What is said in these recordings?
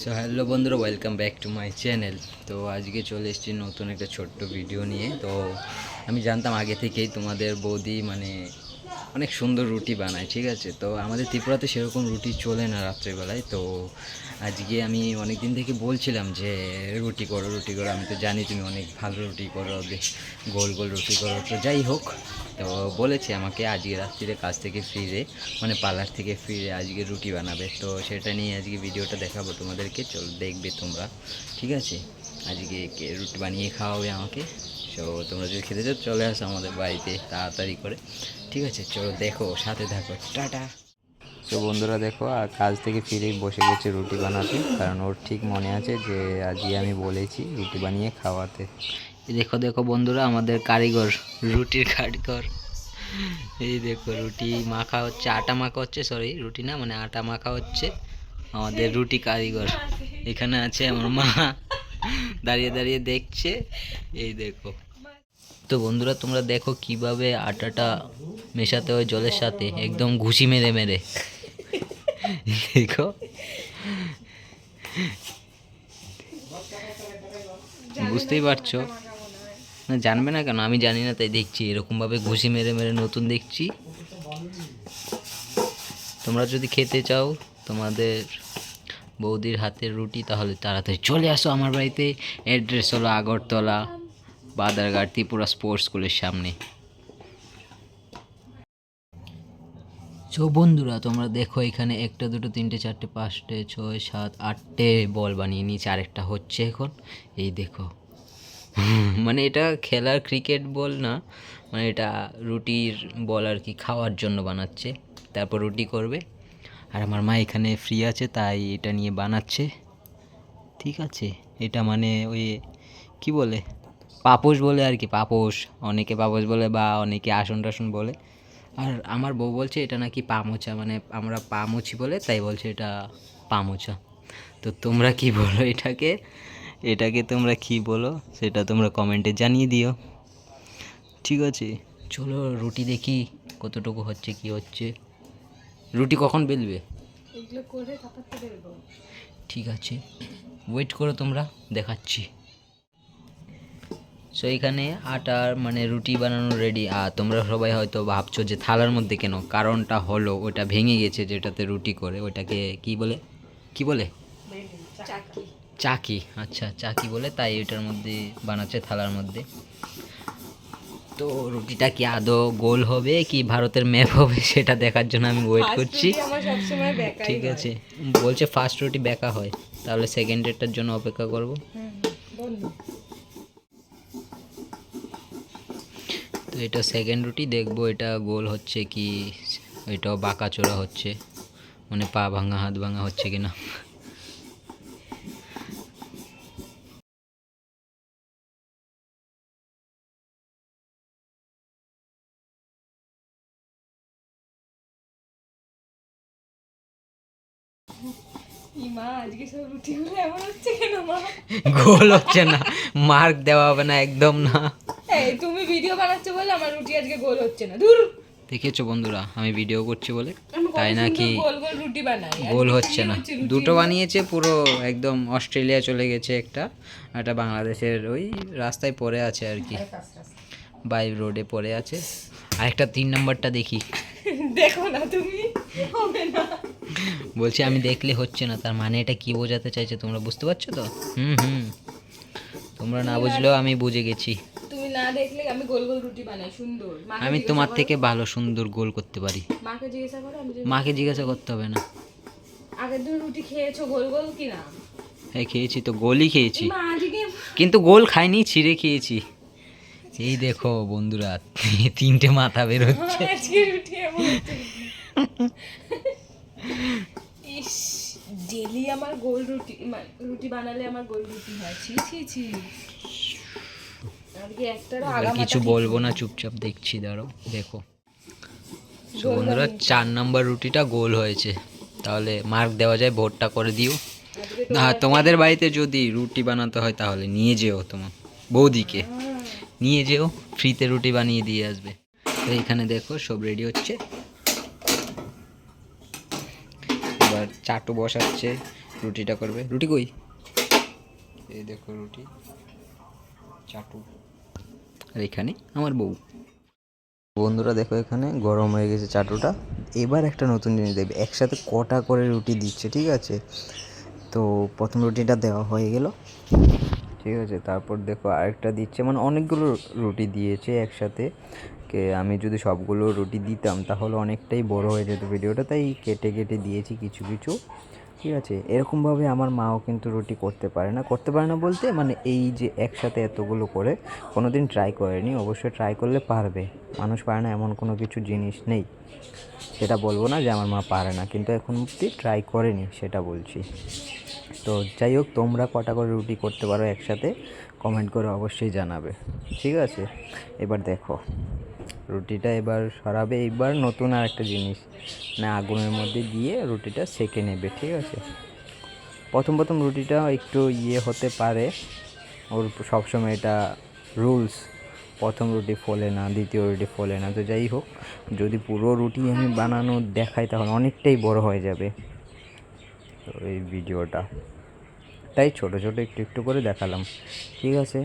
So hello বন্ধুরা, welcome back to my channel. তো আজকে চলে এসেছি নতুন একটা ছোট্ট ভিডিও নিয়ে। তো আমি জানতাম আগে থেকেই তোমাদের বৌদি অনেক সুন্দর রুটি বানায়, ঠিক আছে। তো আমাদের ত্রিপুরাতে সেরকম রুটি চলে না রাত্রেবেলায়। তো আজকে আমি অনেক দিন থেকে বলছিলাম যে রুটি করো রুটি করো, আমি তো জানি তুমি অনেক ভালো রুটি করো, গোল গোল রুটি করো। তো যাই হোক, তো বলেছে আমাকে আজকে রাত্রিরে কাজ থেকে ফিরে পার্লার থেকে ফিরে আজকে রুটি বানাবে। তো সেটা নিয়ে আজকে ভিডিওটা দেখাবো তোমাদেরকে, চলো দেখবে তোমরা, ঠিক আছে। আজকে রুটি বানিয়ে খাওয়াবে আমাকে। তো তোমরা যদি খেতে চাও চলে আসো আমাদের বাড়িতে তাড়াতাড়ি করে, ঠিক আছে। চলো দেখো, সাথে থাকো, টাটা। তো বন্ধুরা দেখো, আর কাজ থেকে ফিরেই বসে গেছে রুটি বানাতে, কারণ ওর ঠিক মনে আছে যে আজকে আমি বলেছি রুটি বানিয়ে খাওয়াতে। দেখো দেখো বন্ধুরা, আমাদের কারিগর, রুটির কারিগর। এই দেখো রুটি মাখা হচ্ছে, আটা মাখা হচ্ছে, সরি রুটি না, মানে আটা মাখা হচ্ছে। আমাদের রুটি কারিগর এখানে আছে, আমার মা দাঁড়িয়ে দাঁড়িয়ে দেখছে। এই দেখো। তো বন্ধুরা তোমরা দেখো কিভাবে আটাটা মেশাতে হয় জলের সাথে, একদম ঘুষি মেরে মেরে। দেখো, বুঝতেই পারছো না? জানবে না কেন? আমি জানি না তাই দেখছি, এরকমভাবে ঘুষি মেরে মেরে নতুন দেখছি। তোমরা যদি খেতে চাও তোমাদের বৌদির হাতের রুটি, তাহলে তাড়াতাড়ি চলে আসো আমার বাড়িতে। অ্যাড্রেস হলো আগরতলা, বাদারঘাট, ত্রিপুরা স্পোর্টস স্কুলের সামনে। তো বন্ধুরা তোমরা দেখো, এখানে একটা দুটো তিনটে চারটে পাঁচটে ছয় সাত আটটে বল বানিয়ে নিয়েছে, আরেকটা হচ্ছে এখন। এই দেখো, মানে এটা খেলার ক্রিকেট বল না, মানে এটা রুটির বল আর কি, খাওয়ার জন্য বানাচ্ছে। তারপর রুটি করবে। আর আমার মা এখানে ফ্রি আছে তাই এটা নিয়ে বানাচ্ছে, ঠিক আছে। এটা মানে ওই কি বলে, পাপোশ বলে আর কি, পাপোশ। অনেকে পাপোশ বলে বা অনেকে আসন টাসন বলে। আর আমার বউ বলছে এটা নাকি পা মোছা, মানে আমরা পা মুছি বলে তাই বলছে এটা পা মোছা। তো তোমরা কি বলো এটাকে? এটাকে তোমরা কি বলো সেটা তোমরা কমেন্টে জানিয়ে দিও, ঠিক আছে। চলো রুটি দেখি কতটুকু হচ্ছে, কি হচ্ছে। রুটি কখন বেলবে? ঠিক আছে, ওয়েট করো তোমরা, দেখাচ্ছি। সো এখানে আটার মানে রুটি বানানো রেডি। আর তোমরা সবাই হয়তো ভাবছো যে থালার মধ্যে কেন, কারণটা হলো ওটা ভেঙে গেছে যেটাতে রুটি করে, ওটাকে কি বলে, কি বলে? চাকি। আচ্ছা, চাকি বলে, তাই এটার মধ্যে বানাচ্ছে, থালার মধ্যে। তো রুটিটা কি আদৌ গোল হবে কি ভারতের ম্যাপ হবে সেটা দেখার জন্য আমি ওয়েট করছি, ঠিক আছে। বলছে ফার্স্ট রুটি বেঁকা হয়, তাহলে সেকেন্ডেরটার জন্য অপেক্ষা করব। তো এটা সেকেন্ড রুটি, দেখবো এটা গোল হচ্ছে কি, এটাও বাঁকা চোরা হচ্ছে, মানে পা ভাঙা হাত ভাঙা হচ্ছে কিনা। গোল হচ্ছে না, মার্ক দেওয়া হবে না, একদম না। তুমি ভিডিও বানাচ্ছো বলে আমার রুটি আজকে গোল হচ্ছে না। দূর, দেখেছো বন্ধুরা, আমি ভিডিও করছি বলে তাই নাকি গোল গোল রুটি বানাই, গোল হচ্ছে না। দুটো বানিয়েছে, পুরো একদম অস্ট্রেলিয়া চলে গেছে একটা, একটা বাংলাদেশের ওই রাস্তায় পড়ে আছে আর কি, বাই রোডে পড়ে আছে। আরেকটা 3 নম্বরটা দেখি। দেখো না তুমি, হবে না। বলছি আমি দেখলে হচ্ছে না, তার মানে এটা কি বোঝাতে চাইছে তোমরা বুঝতে পারছো তো? তোমরা না বুঝলেও আমি বুঝে গেছি। তুমি না দেখলে আমি গোল গোল রুটি বানাই সুন্দর। আমি তোমার থেকে ভালো সুন্দর গোল করতে পারি। মাকে জিজ্ঞাসা করো, মাকে জিজ্ঞাসা করতে হবে না। আগের দিন রুটি খেয়েছো গোল গোল কি না? হ্যাঁ খেয়েছি তো, গোলই খেয়েছি, মা আজকে কিন্তু গোল খাইনি, ছিঁড়ে খেয়েছি। এই দেখো বন্ধুরা, 3টে মাথা বের হচ্ছে। আজকে রুটি এমন হচ্ছে। ইস, ডেলি আমার গোল রুটি, রুটি বানালে আমার গোল রুটি হয়। ছি ছি ছি, আজকে একটারও আগা কিছু বলবো না, চুপচাপ দেখছি, দাঁড়াও দেখো। তো বন্ধুরা 4 নম্বর রুটিটা গোল হয়েছে, তাহলে মার্ক দেওয়া যায়, ভোটটা করে দিও। না তোমাদের বাড়িতে যদি রুটি বানাতে হয় তাহলে নিয়ে যেও তোমার বৌদিকে, নিয়ে যেও, ফ্রিতে রুটি বানিয়ে দিয়ে আসবে। তো এখানে দেখো সব রেডি হচ্ছে, এবার চাটু বসাচ্ছে, রুটিটা করবে। রুটি কই? এই দেখো রুটি, চাটু। আর এখানে আমার বউ। বন্ধুরা দেখো এখানে গরম হয়ে গেছে চাটুটা। এবার একটা নতুন জিনিস দেখবে, একসাথে কটা করে রুটি দিচ্ছে, ঠিক আছে? তো প্রথম রুটিটা দেওয়া হয়ে গেল, ঠিক আছে। তারপর দেখো আরেকটা দিচ্ছে, মানে অনেকগুলো রুটি দিয়েছে একসাথে। আমি যদি সবগুলো রুটি দিতাম তাহলে অনেকটাই বড় হয়ে যেত ভিডিওটা, তাই কেটে কেটে দিয়েছি কিছু কিছু, ঠিক আছে। এরকমভাবে আমার মাও কিন্তু রুটি করতে পারে না, বলতে মানে এই যে একসাথে এতগুলো করে কোনো দিন ট্রাই করেনি। অবশ্যই ট্রাই করলে পারবে, মানুষ পারে না এমন কোনো কিছু জিনিস নেই। সেটা বলবো না যে আমার মা পারে না, কিন্তু এখন অবধি ট্রাই করেনি, সেটা বলছি। তো যাই হোক, তোমরা কটা করে রুটি করতে পারো একসাথে কমেন্ট করে অবশ্যই জানাবে, ঠিক আছে। এবার দেখো রুটিটা এবার সরাবে। এবার নতুন আর একটা জিনিস, মানে আগুনের মধ্যে দিয়ে রুটিটা সেঁকে নেবে, ঠিক আছে। প্রথম প্রথম রুটিটা একটু হতে পারে, ওর সবসময় এটা রুলস, প্রথম রুটি ফোলে না, দ্বিতীয় রুটি ফোলে না। তো যাই হোক, যদি পুরো রুটি আমি বানানো দেখাই তাহলে অনেকটাই বড় হয়ে যাবে তো এই ভিডিওটা, তাই ছোট ছোট একটু একটু করে দেখালাম, ঠিক আছে।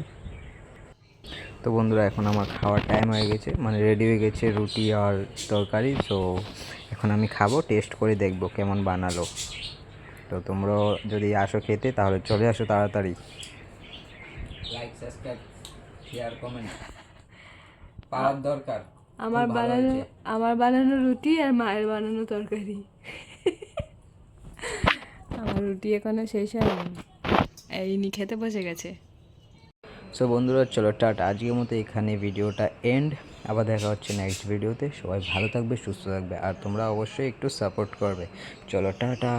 তো বন্ধুরা এখন আমার খাওয়ার টাইম হয়ে গেছে, মানে রেডি হয়ে গেছে রুটি আর তরকারি। তো এখন আমি খাবো, টেস্ট করে দেখবো কেমন বানালো। তো তোমরাও যদি আসো খেতে তাহলে চলে আসো তাড়াতাড়ি। লাইক, সাবস্ক্রাইব, শেয়ার, কমেন্ট পাওয়ার দরকার। আমার বানানো রুটি আর মায়ের বানানো তরকারি। আমার রুটি এখনো শেষ হয়নি, এই খেতে বসে গেছে। সো বন্ধুরা চলো টাটা, আজকের মতো এখানে ভিডিওটা এন্ড। আবার দেখা হচ্ছে নেক্সট ভিডিওতে। সবাই ভালো থাকবে, সুস্থ থাকবে, আর তোমরা অবশ্যই একটু সাপোর্ট করবে। চলো টাটা।